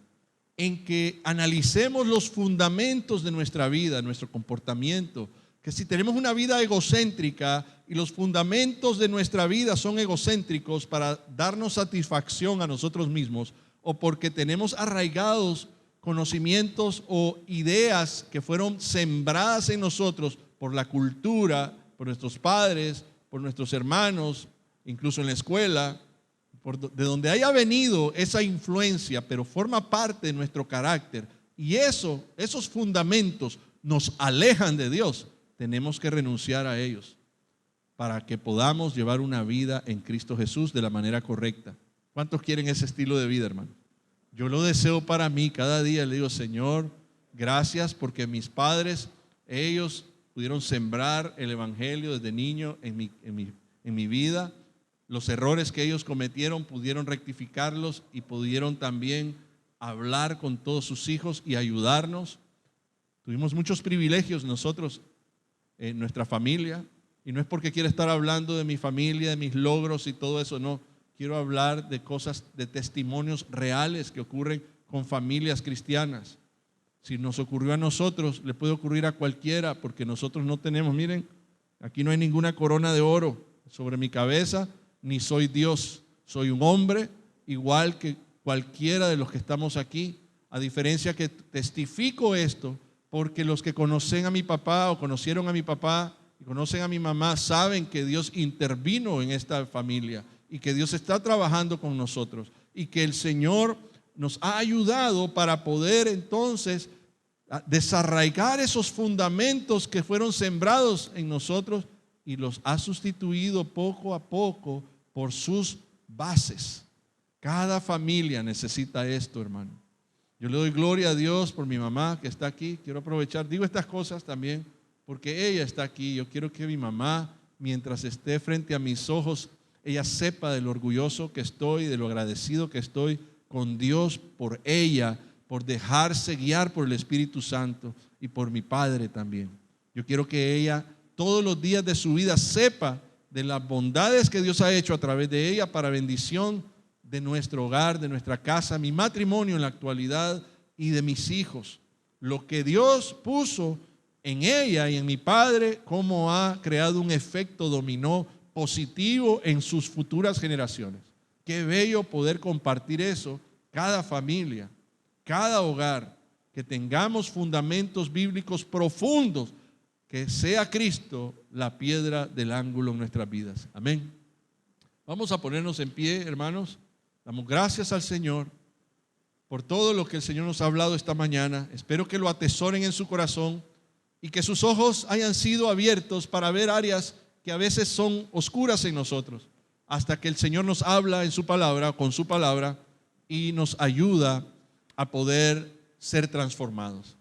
Speaker 1: en que analicemos los fundamentos de nuestra vida, nuestro comportamiento. Que si tenemos una vida egocéntrica y los fundamentos de nuestra vida son egocéntricos para darnos satisfacción a nosotros mismos, o porque tenemos arraigados conocimientos o ideas que fueron sembradas en nosotros por la cultura, por nuestros padres, por nuestros hermanos, incluso en la escuela, de donde haya venido esa influencia, pero forma parte de nuestro carácter, y esos fundamentos nos alejan de Dios, tenemos que renunciar a ellos para que podamos llevar una vida en Cristo Jesús de la manera correcta. ¿Cuántos quieren ese estilo de vida, hermano? Yo lo deseo para mí cada día. Le digo: Señor, gracias porque mis padres, ellos pudieron sembrar el evangelio desde niño en mi vida. Los errores que ellos cometieron pudieron rectificarlos y pudieron también hablar con todos sus hijos y ayudarnos. Tuvimos muchos privilegios nosotros en nuestra familia, y no es porque quiera estar hablando de mi familia, de mis logros y todo eso, no. Quiero hablar de cosas, de testimonios reales que ocurren con familias cristianas. Si nos ocurrió a nosotros, le puede ocurrir a cualquiera, porque nosotros no tenemos, miren, aquí no hay ninguna corona de oro sobre mi cabeza, ni soy Dios. Soy un hombre igual que cualquiera de los que estamos aquí. A diferencia que testifico esto, porque los que conocen a mi papá o conocieron a mi papá y conocen a mi mamá saben que Dios intervino en esta familia y que Dios está trabajando con nosotros y que el Señor nos ha ayudado para poder entonces desarraigar esos fundamentos que fueron sembrados en nosotros y los ha sustituido poco a poco por sus bases. Cada familia necesita esto, hermano. Yo le doy gloria a Dios por mi mamá que está aquí. Quiero aprovechar, digo estas cosas también porque ella está aquí. Yo quiero que mi mamá, mientras esté frente a mis ojos, ella sepa de lo orgulloso que estoy, de lo agradecido que estoy con Dios por ella, por dejarse guiar por el Espíritu Santo y por mi padre también. Yo quiero que ella todos los días de su vida sepa de las bondades que Dios ha hecho a través de ella para bendición de nuestro hogar, de nuestra casa, mi matrimonio en la actualidad y de mis hijos. Lo que Dios puso en ella y en mi padre, cómo ha creado un efecto dominó positivo en sus futuras generaciones. Qué bello poder compartir eso, cada familia, cada hogar, que tengamos fundamentos bíblicos profundos, que sea Cristo la piedra del ángulo en nuestras vidas. Amén. Vamos a ponernos en pie, hermanos. Damos gracias al Señor por todo lo que el Señor nos ha hablado esta mañana. Espero que lo atesoren en su corazón y que sus ojos hayan sido abiertos para ver áreas que a veces son oscuras en nosotros, hasta que el Señor nos habla en su palabra, con su palabra, y nos ayuda a poder ser transformados.